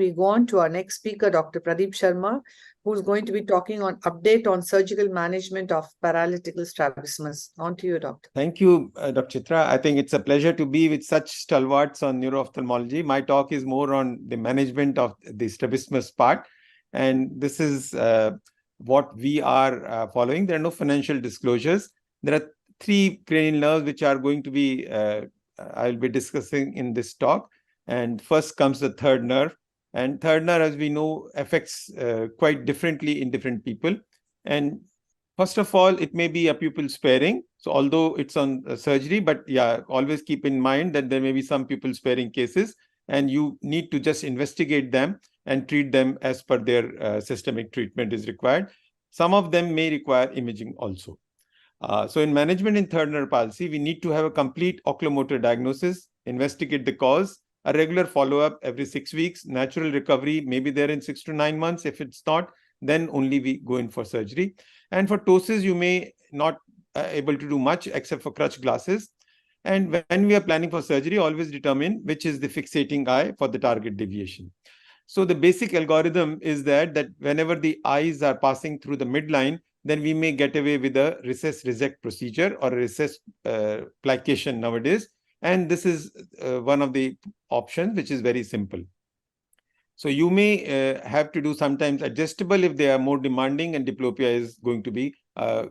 we go on to our next speaker, Dr. Pradeep Sharma, who's going to be talking on update on surgical management of paralytic strabismus. On to you, Doctor. Thank you, Dr. Chitra. I think it's a pleasure to be with such stalwarts on neuro-ophthalmology. My talk is more on the management of the strabismus part. And this is what we are following. There are no financial disclosures. There are three cranial nerves which are going to be, I'll be discussing in this talk. And first comes the third nerve. And third nerve, as we know, affects quite differently in different people. And first of all, it may be a pupil sparing. So although it's on surgery, but yeah, always keep in mind that there may be some pupil sparing cases, and you need to just investigate them and treat them as per their systemic treatment is required. Some of them may require imaging also. So in management in third nerve palsy, we need to have a complete oculomotor diagnosis, investigate the cause, a regular follow-up every 6 weeks, natural recovery maybe there in 6 to 9 months. If it's not, then only we go in for surgery. And for ptosis, you may not able to do much except for crutch glasses. And when we are planning for surgery, always determine which is the fixating eye for the target deviation. So the basic algorithm is that whenever the eyes are passing through the midline, then we may get away with a recess resect procedure or a recess plication nowadays. And this is one of the options, which is very simple. So you may have to do sometimes adjustable if they are more demanding, and diplopia is going to be a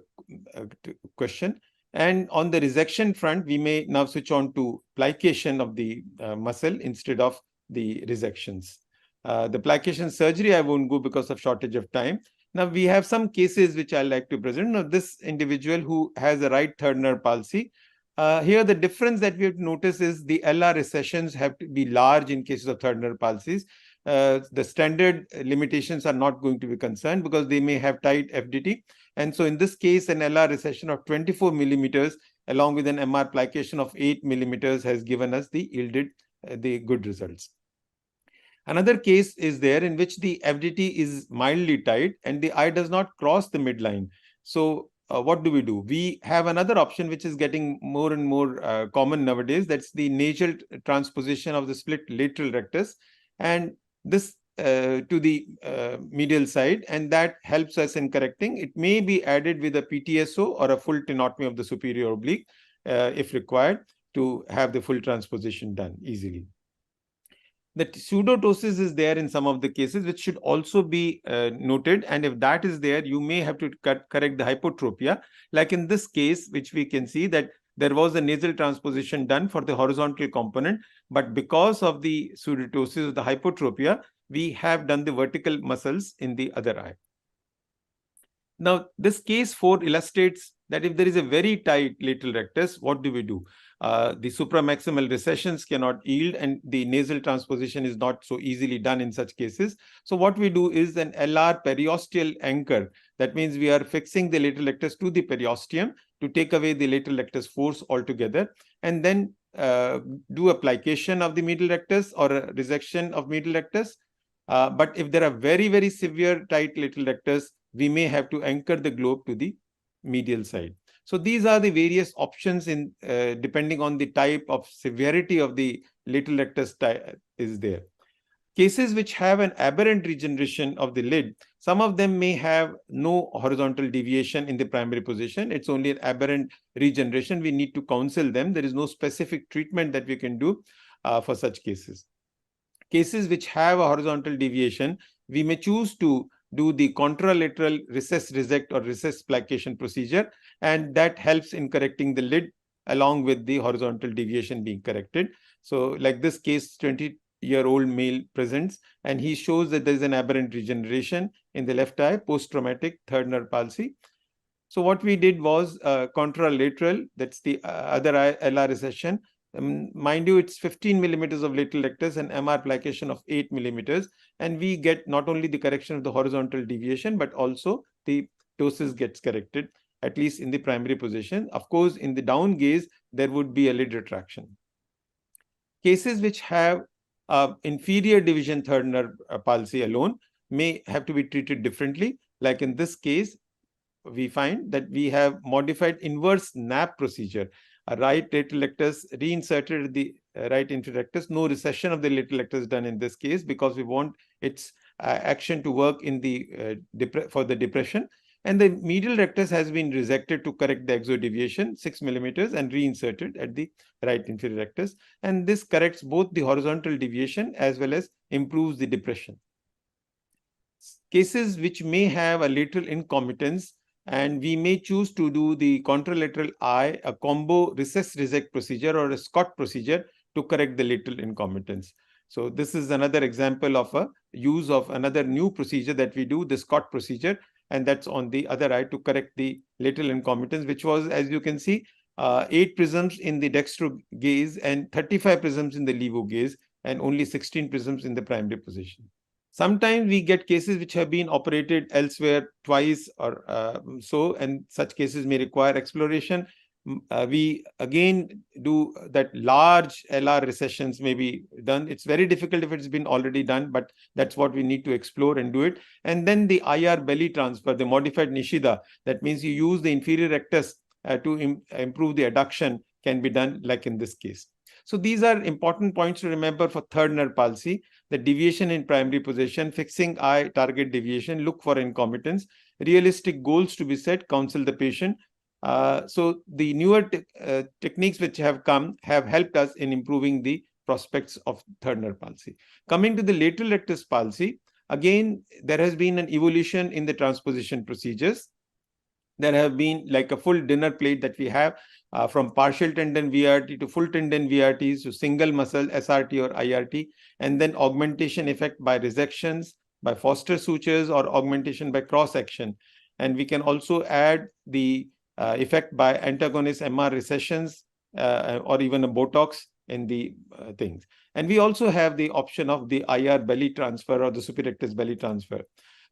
question. And on the resection front, we may now switch on to plication of the muscle instead of the resections. The plication surgery, I won't go because of shortage of time. Now, we have some cases which I like to present. Now, this individual who has a right third nerve palsy, here the difference that we have to notice is the LR recessions have to be large in cases of third nerve palsies. The standard limitations are not going to be concerned because they may have tight FDT. And so in this case, an LR recession of 24 millimeters along with an MR plication of 8 millimeters has given us the good results. Another case is there in which the FDT is mildly tight and the eye does not cross the midline. So what do? We have another option which is getting more and more common nowadays. That's the nasal transposition of the split lateral rectus, and this to the medial side, and that helps us in correcting. It may be added with a PTSO or a full tenotomy of the superior oblique if required to have the full transposition done easily. The pseudotosis is there in some of the cases, which should also be noted. And if that is there, you may have to correct the hypotropia. Like in this case, which we can see that there was a nasal transposition done for the horizontal component, but because of the pseudotosis of the hypotropia, we have done the vertical muscles in the other eye. Now, this case 4 illustrates that if there is a very tight lateral rectus, what do? The supramaximal recessions cannot yield, and the nasal transposition is not so easily done in such cases. So what we do is an LR periosteal anchor. That means we are fixing the lateral rectus to the periosteum to take away the lateral rectus force altogether, and then do a plication of the medial rectus or a resection of medial rectus. But if there are very, very severe tight lateral rectus, we may have to anchor the globe to the medial side. So these are the various options in depending on the type of severity of the lateral rectus is there. Cases which have an aberrant regeneration of the lid, some of them may have no horizontal deviation in the primary position. It's only an aberrant regeneration. We need to counsel them. There is no specific treatment that we can do for such cases. Cases which have a horizontal deviation, we may choose to do the contralateral recess resect or recess plication procedure, and that helps in correcting the lid along with the horizontal deviation being corrected. So like this case, 20-year-old male presents, and he shows that there is an aberrant regeneration in the left eye, post-traumatic third nerve palsy. So what we did was contralateral, that's the other eye LR recession. Mind you, it's 15 millimeters of lateral rectus and MR plication of 8 millimeters. And we get not only the correction of the horizontal deviation, but also the ptosis gets corrected, at least in the primary position. Of course, in the down gaze, there would be a lid retraction. Cases which have inferior division third nerve palsy alone may have to be treated differently. Like in this case, we find that we have modified inverse NAP procedure. a right lateral rectus reinserted at the right inferior rectus. No recession of the lateral rectus done in this case because we want its action to work in the for the depression. And the medial rectus has been resected to correct the exodeviation 6 millimeters and reinserted at the right inferior rectus. And this corrects both the horizontal deviation as well as improves the depression. Cases which may have a lateral incompetence, and we may choose to do the contralateral eye, a combo recess resect procedure or a Scott procedure to correct the lateral incompetence. So this is another example of a use of another new procedure that we do, the Scott procedure, and that's on the other eye to correct the lateral incompetence, which was, as you can see, 8 prisms in the dextro gaze and 35 prisms in the levo gaze, and only 16 prisms in the primary position. Sometimes we get cases which have been operated elsewhere twice or so, and such cases may require exploration. We again do that large LR recessions may be done. It's very difficult if it's been already done, but that's what we need to explore and do it. And then the IR belly transfer, the modified Nishida, that means you use the inferior rectus to improve the adduction, can be done like in this case. So these are important points to remember for third nerve palsy: the deviation in primary position, fixing eye target deviation, look for incompetence, realistic goals to be set, counsel the patient. So the newer techniques which have come have helped us in improving the prospects of third nerve palsy. Coming to the lateral rectus palsy, again, there has been an evolution in the transposition procedures. There have been like a full dinner plate that we have from partial tendon VRT to full tendon VRTs to single muscle SRT or IRT, and then augmentation effect by resections, by Foster sutures, or augmentation by cross section. And we can also add the effect by antagonist MR recessions or even a Botox in the things. And we also have the option of the IR belly transfer or the superior rectus belly transfer.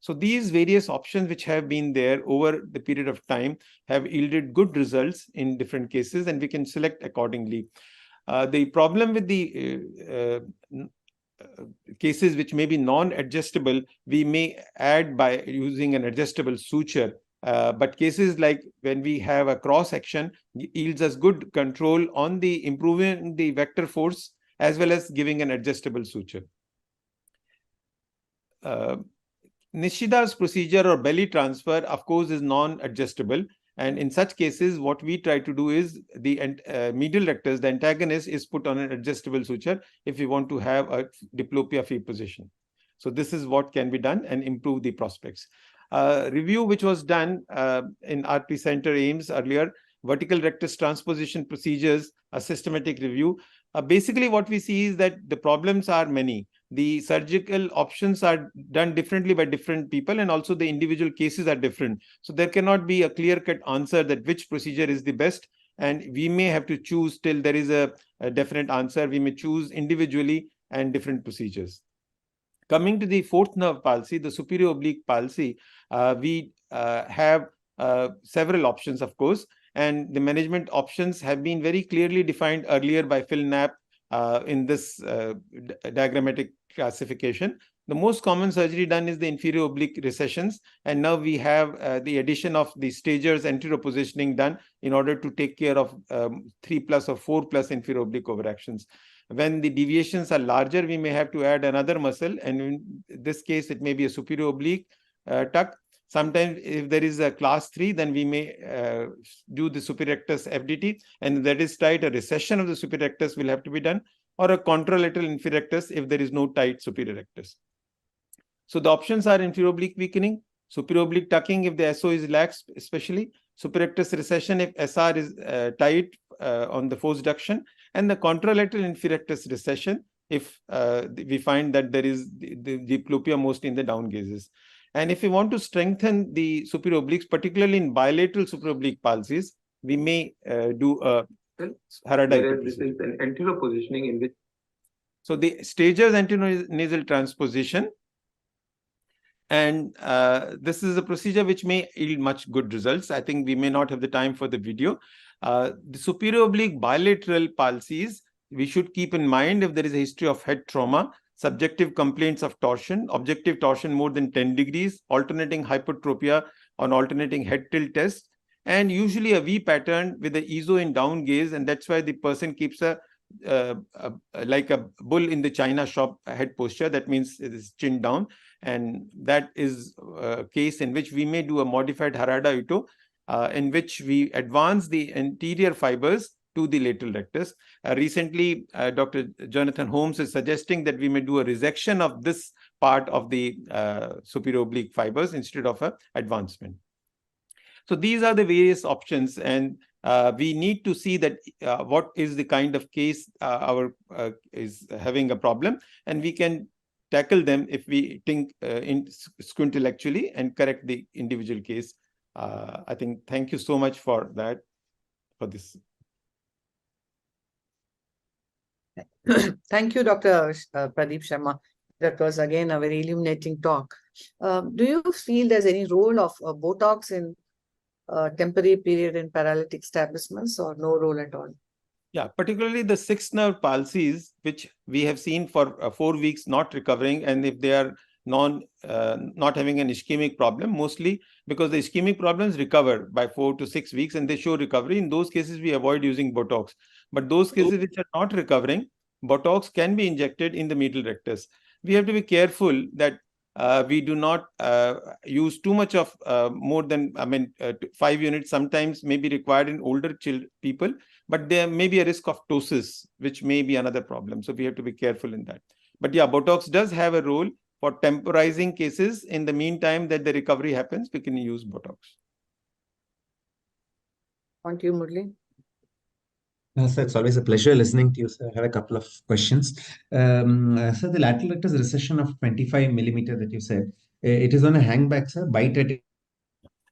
So these various options which have been there over the period of time have yielded good results in different cases, and we can select accordingly. The problem with the cases which may be non-adjustable, we may add by using an adjustable suture. But cases like when we have a cross section yields us good control on the improving the vector force as well as giving an adjustable suture. Nishida's procedure or belly transfer, of course, is non-adjustable. And in such cases, what we try to do is the medial rectus, the antagonist, is put on an adjustable suture if we want to have a diplopia free position. So this is what can be done and improve the prospects. Review which was done in RP Center Ames earlier, vertical rectus transposition procedures, a systematic review. Basically, what we see is that the problems are many. The surgical options are done differently by different people, and also the individual cases are different. So there cannot be a clear-cut answer that which procedure is the best, and we may have to choose till there is a definite answer. We may choose individually and different procedures. Coming to the fourth nerve palsy, the superior oblique palsy, we have several options, of course, and the management options have been very clearly defined earlier by Phil Knapp in this diagrammatic classification. The most common surgery done is the inferior oblique recessions, and now we have the addition of the stagers anterior positioning done in order to take care of 3+ or 4+ inferior oblique overactions. When the deviations are larger, we may have to add another muscle, and in this case, it may be a superior oblique tuck. Sometimes if there is a class 3, then we may do the superior rectus FDT, and that is tight, a recession of the superior rectus will have to be done, or a contralateral inferior rectus if there is no tight superior rectus. So the options are inferior oblique weakening, superior oblique tucking if the SO is lax, especially superior rectus recession if SR is tight on the force duction, and the contralateral inferior rectus recession if we find that there is the diplopia mostly in the down gazes. And if we want to strengthen the superior obliques, particularly in bilateral superior oblique palsies, we may do a Harada. This is an anterior positioning in which. So the stagers anteronasal transposition, and this is a procedure which may yield much good results. I think we may not have the time for the video. The superior oblique bilateral palsies, we should keep in mind if there is a history of head trauma, subjective complaints of torsion, objective torsion more than 10 degrees, alternating hypertropia on alternating head tilt test, and usually a V pattern with the eyeedu in down gaze, and that's why the person keeps like a bull in the china shop head posture. That means it is chin down, and that is a case in which we may do a modified Harada Ito, in which we advance the anterior fibers to the lateral rectus. Recently, Dr. Jonathan Holmes is suggesting that we may do a resection of this part of the superior oblique fibers instead of a advancement. So these are the various options, and we need to see that what is the kind of case our is having a problem, and we can tackle them if we think squintellectually and correct the individual case. I think, thank you so much for that, for this. Thank you, Dr. Pradeep Sharma. That was again a very illuminating talk. Do you feel there's any role of Botox in temporary period in paralytic strabismus, or no role at all? Yeah, particularly the 6 nerve palsies, which we have seen for 4 weeks not recovering, and if they are not having an ischemic problem, mostly because the ischemic problems recover by 4 to 6 weeks and they show recovery. In those cases, we avoid using Botox. But those cases which are not recovering, Botox can be injected in the medial rectus. We have to be careful that we do not use too much of more than 5 units. Sometimes may be required in older people, but there may be a risk of ptosis, which may be another problem. So we have to be careful in that. But yeah, Botox does have a role for temporizing cases. In the meantime that the recovery happens, we can use Botox. Thank you, Murli. Sir, it's always a pleasure listening to you, sir. I have a couple of questions. Sir, the lateral rectus recession of 25 millimeter that you said, it is on a hangback, sir, bite at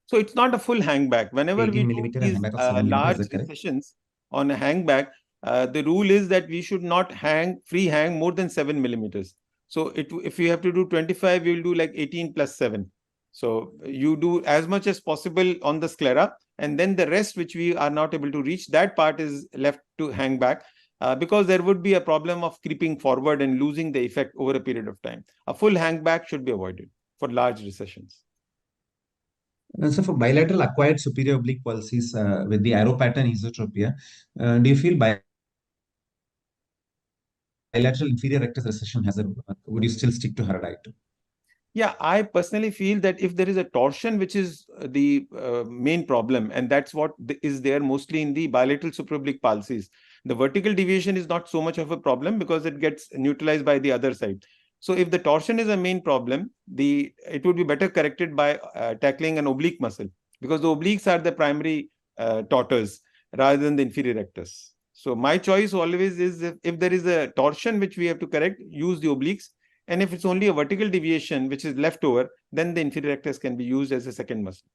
So it's not a full hangback. Whenever 18 we do millimeter and these hangback of 7 millimeter, large is that correct? recessions on a hangback, the rule is that we should not free hang more than 7 millimeters. So if you have to do 25, you will do like 18 plus 7. So you do as much as possible on the sclera, and then the rest which we are not able to reach, that part is left to hang back, because there would be a problem of creeping forward and losing the effect over a period of time. A full hangback should be avoided for large recessions. So for bilateral acquired superior oblique palsies with the arrow pattern esotropia, do you feel bilateral inferior rectus recession has a, would you still stick to Harada Ito? Yeah, I personally feel that if there is a torsion, which is the main problem, and that's what is there mostly in the bilateral supraoblique palsies, the vertical deviation is not so much of a problem because it gets neutralized by the other side. So if the torsion is a main problem, it would be better corrected by tackling an oblique muscle, because the obliques are the primary torters rather than the inferior rectus. So my choice always is, if there is a torsion which we have to correct, use the obliques. And if it's only a vertical deviation which is left over, then the inferior rectus can be used as a second muscle.